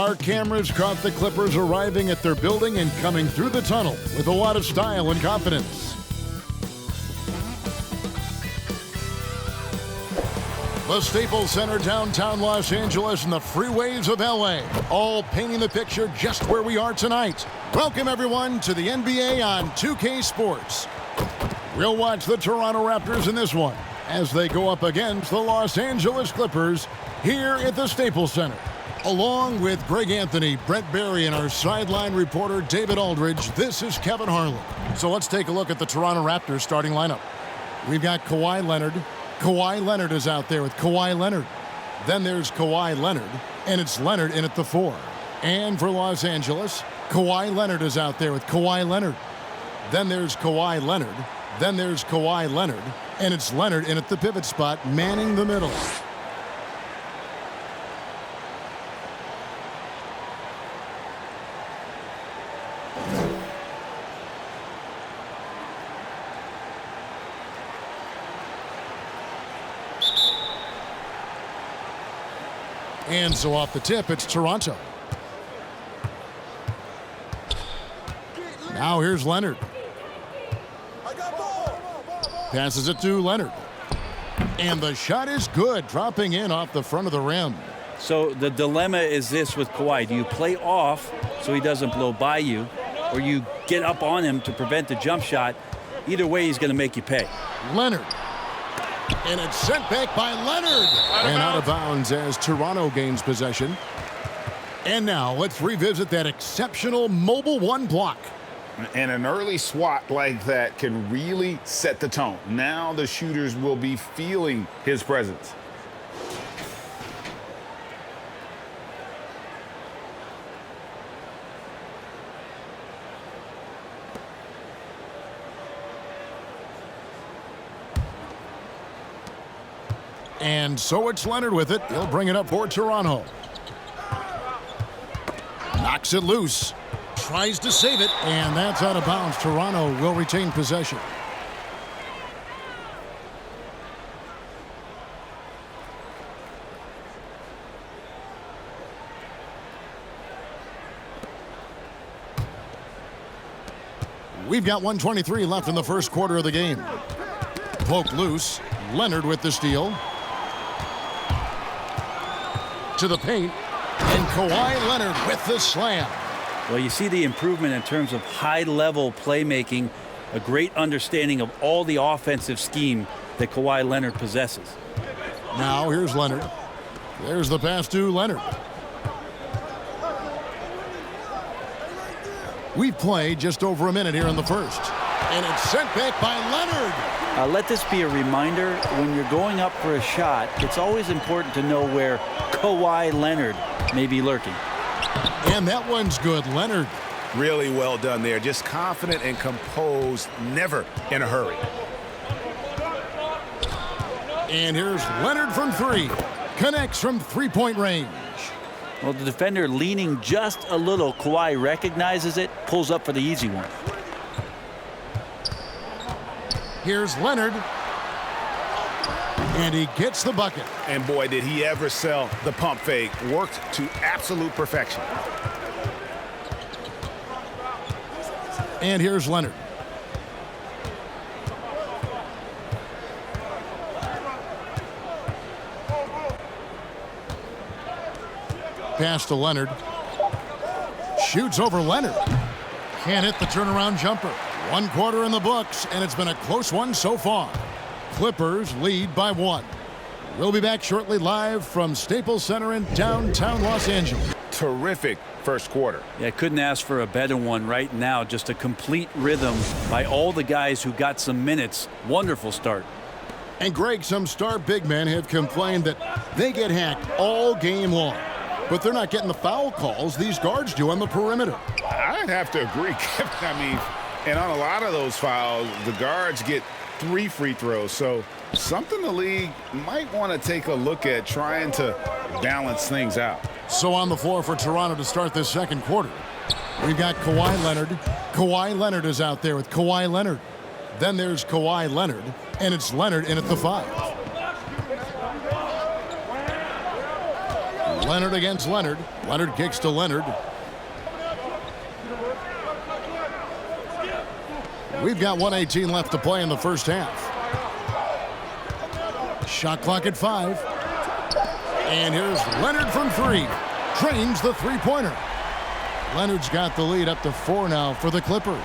Our cameras caught the Clippers arriving at their building and coming through the tunnel with a lot of style and confidence. The Staples Center, downtown Los Angeles, and the freeways of LA, all painting the picture just where we are tonight. Welcome, everyone, to the NBA on 2K Sports. We'll watch the Toronto Raptors in this one as they go up against the Los Angeles Clippers here at the Staples Center. Along with Greg Anthony, Brent Barry, and our sideline reporter David Aldridge, this is Kevin Harlan. So let's take a look at the Toronto Raptors starting lineup. We've got Kawhi Leonard. Kawhi Leonard is out there with Kawhi Leonard. Then there's Kawhi Leonard, and it's Leonard in at the 4. And for Los Angeles, Kawhi Leonard is out there with Kawhi Leonard. Then there's Kawhi Leonard. Then there's Kawhi Leonard, and it's Leonard in at the pivot spot, manning the middle. And so off the tip, it's Toronto. Now here's Leonard. Passes it to Leonard. And the shot is good, dropping in off the front of the rim. So the dilemma is this with Kawhi. Do you play off so he doesn't blow by you, or you get up on him to prevent the jump shot? Either way, he's going to make you pay. Leonard. And it's sent back by Leonard. And out of bounds as Toronto gains possession. And now let's revisit that exceptional mobile one block. And an early swat like that can really set the tone. Now the shooters will be feeling his presence. And so it's Leonard with it. He'll bring it up for Toronto. Knocks it loose. Tries to save it. And that's out of bounds. Toronto will retain possession. We've got 1:23 left in the first quarter of the game. Poke loose. Leonard with the steal. To the paint, and Kawhi Leonard with the slam. Well, you see the improvement in terms of high-level playmaking, a great understanding of all the offensive scheme that Kawhi Leonard possesses. Now here's Leonard. There's the pass to Leonard. We've played just over a minute here in the first. And it's sent back by Leonard. Let this be a reminder, when you're going up for a shot, it's always important to know where Kawhi Leonard may be lurking. And that one's good. Leonard. Really well done there. Just confident and composed, never in a hurry. And here's Leonard from 3. Connects from three-point range. Well, the defender leaning just a little. Kawhi recognizes it, pulls up for the easy one. Here's Leonard. And he gets the bucket. And boy, did he ever sell the pump fake. Worked to absolute perfection. And here's Leonard. Pass to Leonard. Shoots over Leonard. Can't hit the turnaround jumper. 1 quarter in the books, and it's been a close one so far. Clippers lead by 1. We'll be back shortly live from Staples Center in downtown Los Angeles. Terrific first quarter. Yeah, couldn't ask for a better one right now. Just a complete rhythm by all the guys who got some minutes. Wonderful start. And Greg, some star big men have complained that they get hacked all game long. But they're not getting the foul calls these guards do on the perimeter. I'd have to agree, Kevin. I mean, and on a lot of those fouls, the guards get 3 free throws. So something the league might want to take a look at, trying to balance things out. So on the floor for Toronto to start this second quarter, we've got Kawhi Leonard. Kawhi Leonard is out there with Kawhi Leonard. Then there's Kawhi Leonard, and it's Leonard in at the 5. Leonard against Leonard. Leonard kicks to Leonard. We've got 1:18 left to play in the first half. Shot clock at 5. And here's Leonard from 3. Drains the three-pointer. Leonard's got the lead up to 4 now for the Clippers.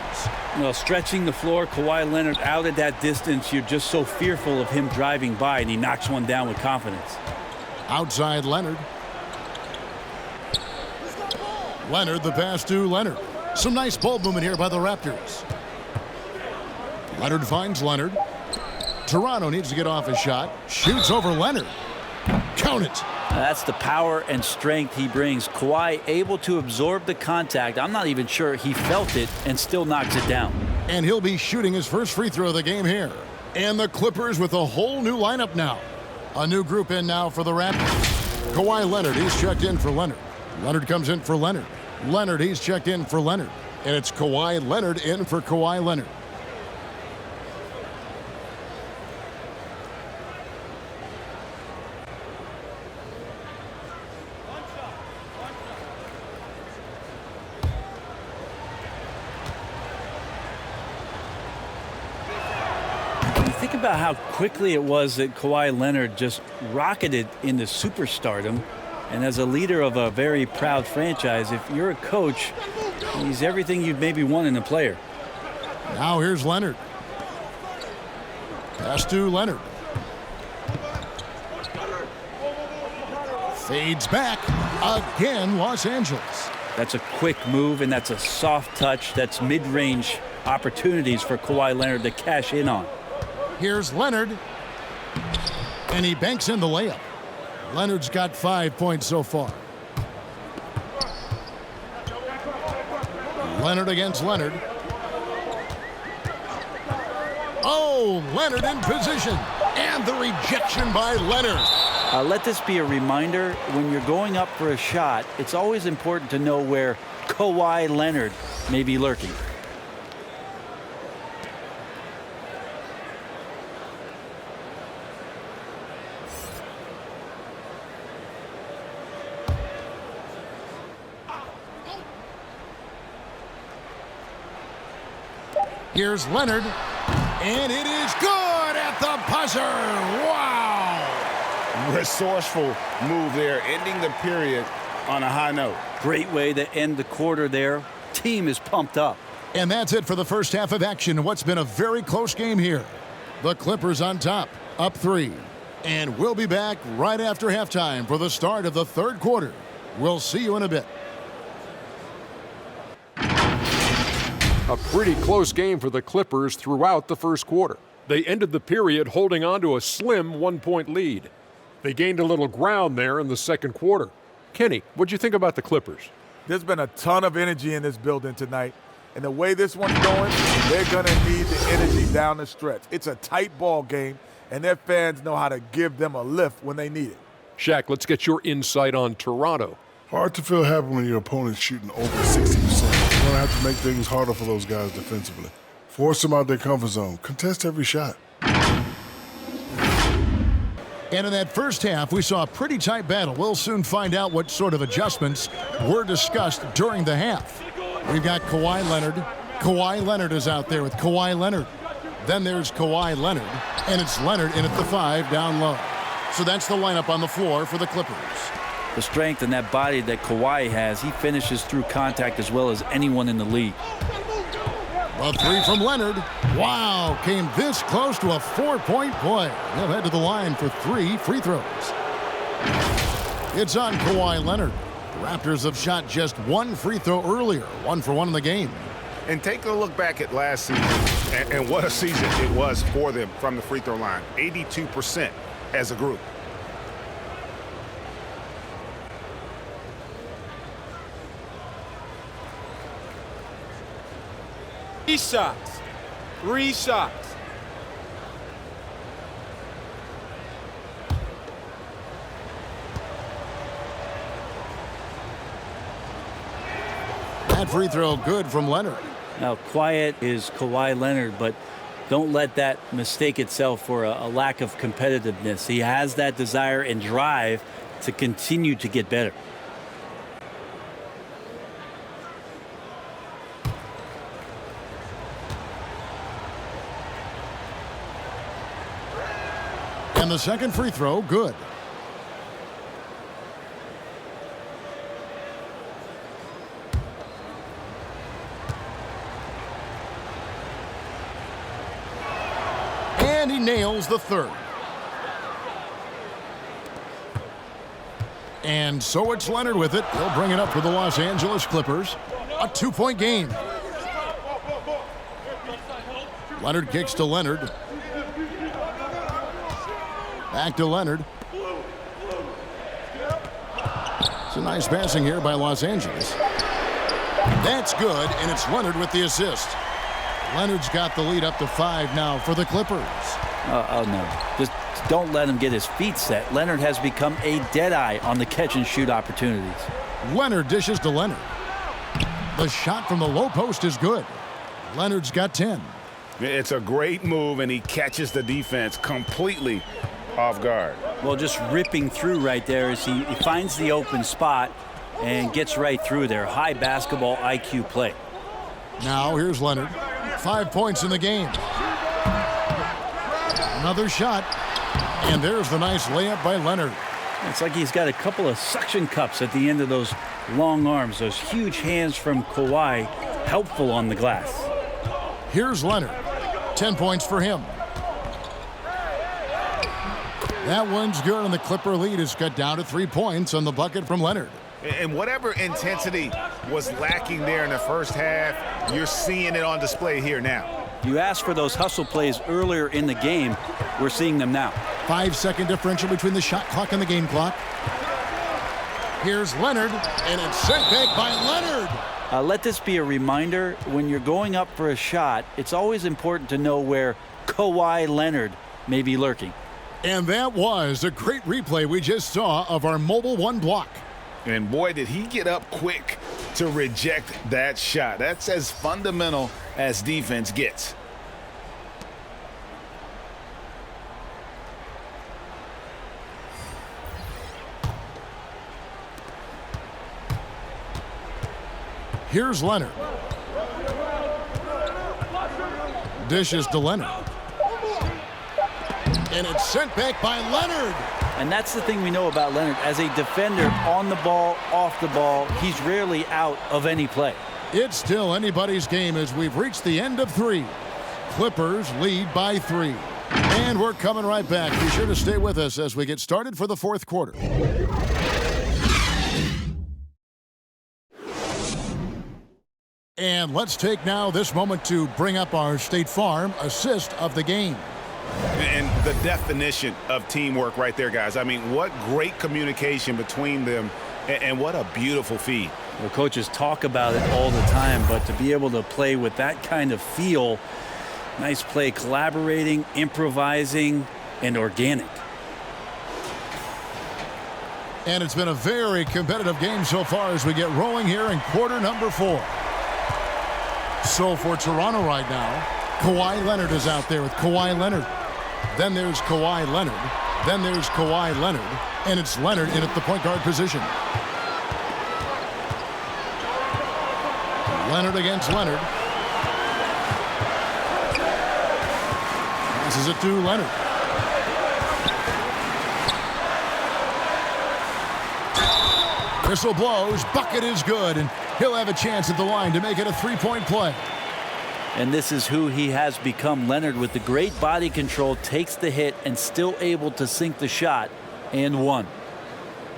Well, stretching the floor, Kawhi Leonard out at that distance, you're just so fearful of him driving by, and he knocks one down with confidence. Outside Leonard. Leonard, the pass to Leonard. Some nice ball movement here by the Raptors. Leonard finds Leonard. Toronto needs to get off his shot. Shoots over Leonard. Count it. That's the power and strength he brings. Kawhi able to absorb the contact. I'm not even sure he felt it and still knocks it down. And he'll be shooting his first free throw of the game here. And the Clippers with a whole new lineup now. A new group in now for the Raptors. Kawhi Leonard, he's checked in for Leonard. Leonard comes in for Leonard. Leonard, he's checked in for Leonard. And it's Kawhi Leonard in for Kawhi Leonard. Think about how quickly it was that Kawhi Leonard just rocketed into superstardom. And as a leader of a very proud franchise, if you're a coach, he's everything you'd maybe want in a player. Now here's Leonard. Pass to Leonard. Fades back. Again, Los Angeles. That's a quick move, and that's a soft touch. That's mid-range opportunities for Kawhi Leonard to cash in on. Here's Leonard. And he banks in the layup. Leonard's got 5 points so far. Leonard against Leonard. Oh, Leonard in position. And the rejection by Leonard. Let this be a reminder, when you're going up for a shot, it's always important to know where Kawhi Leonard may be lurking. Here's Leonard, and it is good at the buzzer. Wow! Resourceful move there, ending the period on a high note. Great way to end the quarter there. Team is pumped up. And that's it for the first half of action in what's been a very close game here. The Clippers on top, up 3. And we'll be back right after halftime for the start of the third quarter. We'll see you in a bit. A pretty close game for the Clippers throughout the first quarter. They ended the period holding on to a slim 1-point lead. They gained a little ground there in the second quarter. Kenny, what'd you think about the Clippers? There's been a ton of energy in this building tonight. And the way this one's going, they're going to need the energy down the stretch. It's a tight ball game, and their fans know how to give them a lift when they need it. Shaq, let's get your insight on Toronto. Hard to feel happy when your opponent's shooting over 60%. You're going to have to make things harder for those guys defensively. Force them out their comfort zone. Contest every shot. And in that first half, we saw a pretty tight battle. We'll soon find out what sort of adjustments were discussed during the half. We've got Kawhi Leonard. Kawhi Leonard is out there with Kawhi Leonard. Then there's Kawhi Leonard, and it's Leonard in at the 5 down low. So that's the lineup on the floor for the Clippers. The strength and that body that Kawhi has, he finishes through contact as well as anyone in the league. A 3 from Leonard. Wow, came this close to a 4-point play. He'll head to the line for 3 free throws. It's on Kawhi Leonard. The Raptors have shot just 1 free throw earlier, 1 for 1 in the game. And take a look back at last season, and what a season it was for them from the free throw line. 82% as a group. 3 shots. 3 shots. That free throw good from Leonard. Now, quiet is Kawhi Leonard, but don't let that mistake itself for a lack of competitiveness. He has that desire and drive, to continue to get better. And the second free throw, good. And he nails the third. And so it's Leonard with it. He'll bring it up for the Los Angeles Clippers. A 2-point game. Leonard kicks to Leonard. Back to Leonard. It's a nice passing here by Los Angeles. That's good, and it's Leonard with the assist. Leonard's got the lead up to 5 now for the Clippers. Oh, no. Just don't let him get his feet set. Leonard has become a deadeye on the catch-and-shoot opportunities. Leonard dishes to Leonard. The shot from the low post is good. Leonard's got 10. It's a great move, and he catches the defense completely off guard. Well, just ripping through right there as he finds the open spot and gets right through there. High basketball IQ play. Now here's Leonard. 5 points in the game. Another shot. And there's the nice layup by Leonard. It's like he's got a couple of suction cups at the end of those long arms. Those huge hands from Kawhi, helpful on the glass. Here's Leonard. 10 points for him. That one's good, and the Clipper lead is cut down to 3 points on the bucket from Leonard. And whatever intensity was lacking there in the first half, you're seeing it on display here now. You asked for those hustle plays earlier in the game. We're seeing them now. 5-second differential between the shot clock and the game clock. Here's Leonard, and it's sent back by Leonard. Let this be a reminder, when you're going up for a shot, it's always important to know where Kawhi Leonard may be lurking. And that was a great replay we just saw of our Mobile One block. And boy, did he get up quick to reject that shot. That's as fundamental as defense gets. Here's Leonard. Dishes to Leonard. And it's sent back by Leonard. And that's the thing we know about Leonard. As a defender, on the ball, off the ball, he's rarely out of any play. It's still anybody's game as we've reached the end of 3. Clippers lead by 3. And we're coming right back. Be sure to stay with us as we get started for the 4th quarter. And let's take now this moment to bring up our State Farm assist of the game. And the definition of teamwork right there, guys. I mean, what great communication between them, and what a beautiful feed. Well, coaches talk about it all the time, but to be able to play with that kind of feel, nice play, collaborating, improvising, and organic. And it's been a very competitive game so far as we get rolling here in quarter number 4. So for Toronto right now, Kawhi Leonard is out there with Kawhi Leonard. Then there's Kawhi Leonard. Then there's Kawhi Leonard. And it's Leonard in at the point guard position. Leonard against Leonard. Passes it to Leonard. Whistle blows. Bucket is good. And he'll have a chance at the line to make it a 3-point play. And this is who he has become. Leonard, with the great body control, takes the hit and still able to sink the shot and one.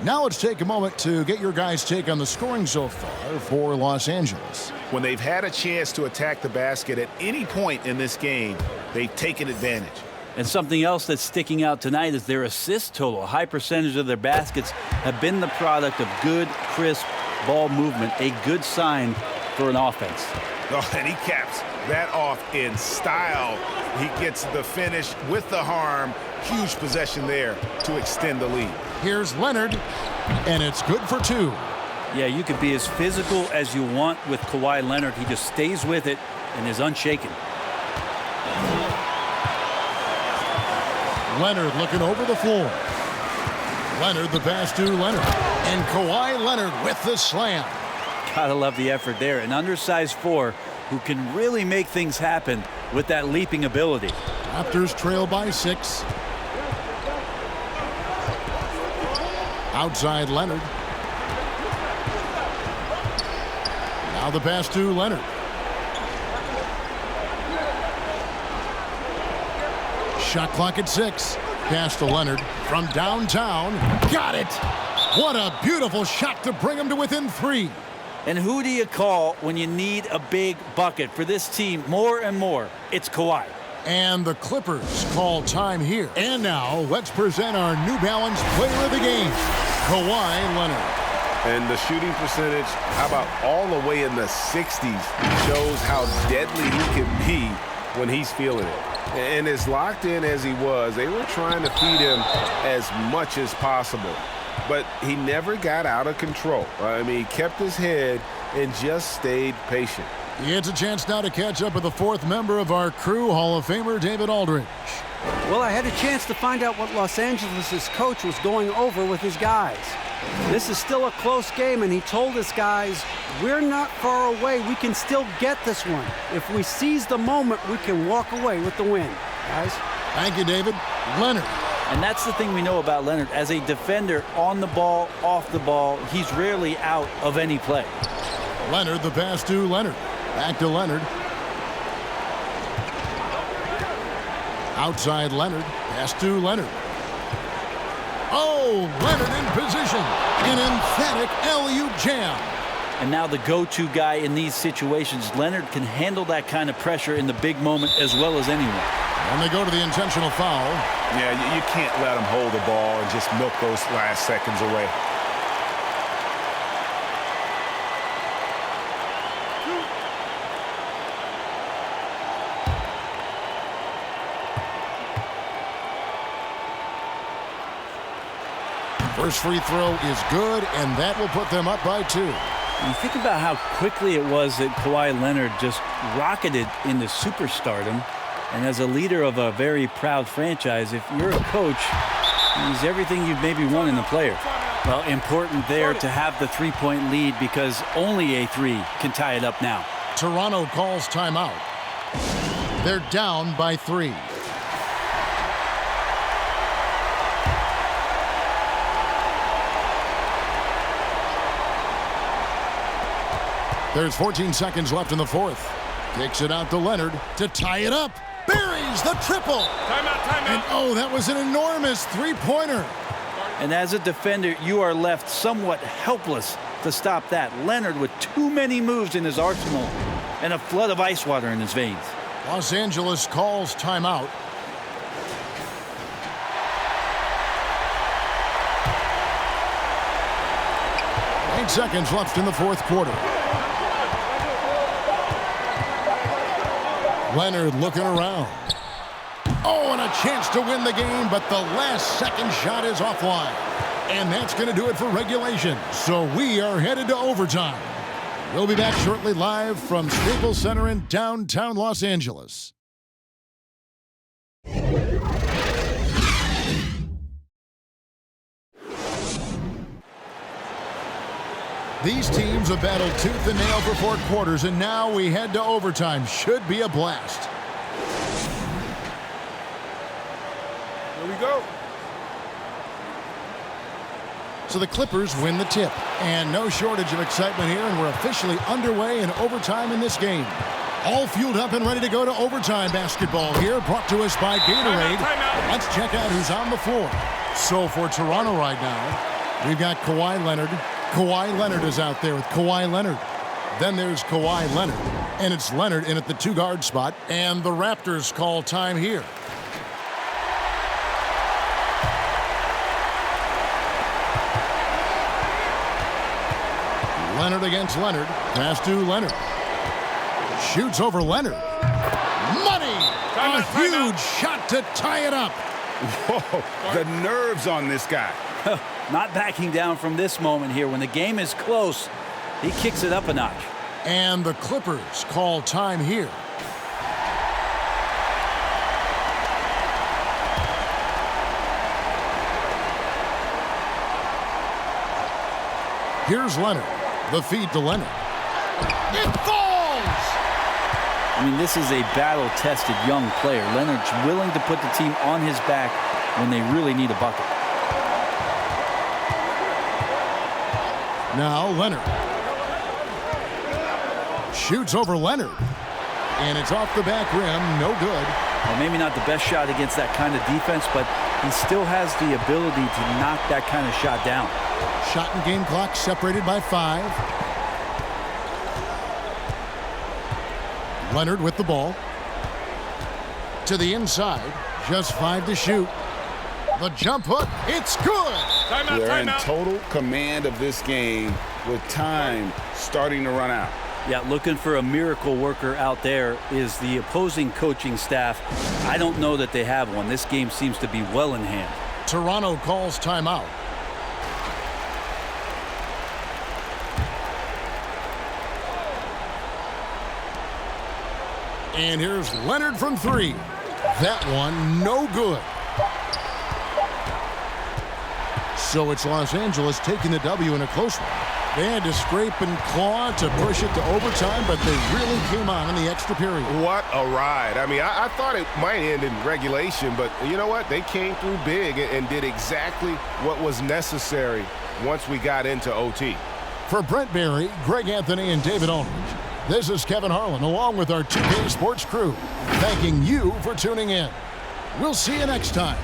Now let's take a moment to get your guys' take on the scoring so far for Los Angeles. When they've had a chance to attack the basket at any point in this game, they've taken advantage. And something else that's sticking out tonight is their assist total. A high percentage of their baskets have been the product of good, crisp ball movement, a good sign for an offense. Oh, and he caps that off in style. He gets the finish with the harm. Huge possession there to extend the lead. Here's Leonard, and it's good for 2. Yeah, you could be as physical as you want with Kawhi Leonard. He just stays with it and is unshaken. Leonard looking over the floor. Leonard, the pass to Leonard. And Kawhi Leonard with the slam. Gotta love the effort there. An undersized four who can really make things happen with that leaping ability. Raptors trail by 6. Outside Leonard. Now the pass to Leonard. Shot clock at 6. Pass to Leonard from downtown. Got it! What a beautiful shot to bring him to within 3. And who do you call when you need a big bucket for this team more and more? It's Kawhi. And the Clippers call time here. And now let's present our New Balance player of the game, Kawhi Leonard. And the shooting percentage, how about all the way in the 60s, shows how deadly he can be when he's feeling it. And as locked in as he was, they were trying to feed him as much as possible. But he never got out of control. I mean, he kept his head and just stayed patient. He gets a chance now to catch up with the 4th member of our crew, Hall of Famer David Aldridge. Well, I had a chance to find out what Los Angeles' coach was going over with his guys. This is still a close game, and he told his guys, we're not far away. We can still get this one. If we seize the moment, we can walk away with the win. Guys? Thank you, David. Leonard. And that's the thing we know about Leonard. As a defender, on the ball, off the ball, he's rarely out of any play. Leonard, the pass to Leonard. Back to Leonard. Outside Leonard. Pass to Leonard. Oh, Leonard in position. An emphatic alley-oop jam. And now the go-to guy in these situations. Leonard can handle that kind of pressure in the big moment as well as anyone. And they go to the intentional foul. Yeah, you can't let him hold the ball and just milk those last seconds away. First free throw is good, and that will put them up by 2. You think about how quickly it was that Kawhi Leonard just rocketed into superstardom. And as a leader of a very proud franchise, if you're a coach, he's everything you've maybe won in a player. Well, important there to have the 3-point lead because only a 3 can tie it up now. Toronto calls timeout. They're down by 3. There's 14 seconds left in the 4th. Kicks it out to Leonard to tie it up. Buries the triple. Timeout. And oh, that was an enormous 3-pointer. And as a defender, you are left somewhat helpless to stop that. Leonard with too many moves in his arsenal and a flood of ice water in his veins. Los Angeles calls timeout. Eight seconds left in the 4th quarter. Leonard looking around. Oh, and a chance to win the game, but the last second shot is offline. And that's going to do it for regulation. So we are headed to overtime. We'll be back shortly live from Staples Center in downtown Los Angeles. These teams have battled tooth and nail for 4 quarters, and now we head to overtime. Should be a blast. Here we go. So the Clippers win the tip, and no shortage of excitement here, and we're officially underway in overtime in this game. All fueled up and ready to go to overtime basketball here, brought to us by Gatorade. Timeout. Let's check out who's on the floor. So for Toronto right now, we've got Kawhi Leonard. Kawhi Leonard is out there with Kawhi Leonard. Then there's Kawhi Leonard, and it's Leonard in at the 2-guard spot, and the Raptors call time here. Leonard against Leonard. Pass to Leonard. Shoots over Leonard. Money! A huge shot to tie it up. Whoa, the nerves on this guy. Not backing down from this moment here. When the game is close, he kicks it up a notch. And the Clippers call time here. Here's Leonard. The feed to Leonard. It falls! I mean, this is a battle-tested young player. Leonard's willing to put the team on his back when they really need a bucket. Now Leonard. Shoots over Leonard. And it's off the back rim. No good. Well, maybe not the best shot against that kind of defense, but he still has the ability to knock that kind of shot down. Shot and game clock separated by 5. Leonard with the ball. To the inside. Just 5 to shoot. The jump hook. It's good. Timeout, They're in timeout. total command of this game with time starting to run out. Yeah, looking for a miracle worker out there is the opposing coaching staff. I don't know that they have one. This game seems to be well in hand. Toronto calls timeout. And here's Leonard from 3. That one, no good. So it's Los Angeles taking the W in a close one. They had to scrape and claw to push it to overtime, but they really came on in the extra period. What a ride. I mean, I thought it might end in regulation, but you know what? They came through big and did exactly what was necessary once we got into OT. For Brent Barry, Greg Anthony, and David Aldridge, this is Kevin Harlan along with our 2K Sports crew, thanking you for tuning in. We'll see you next time.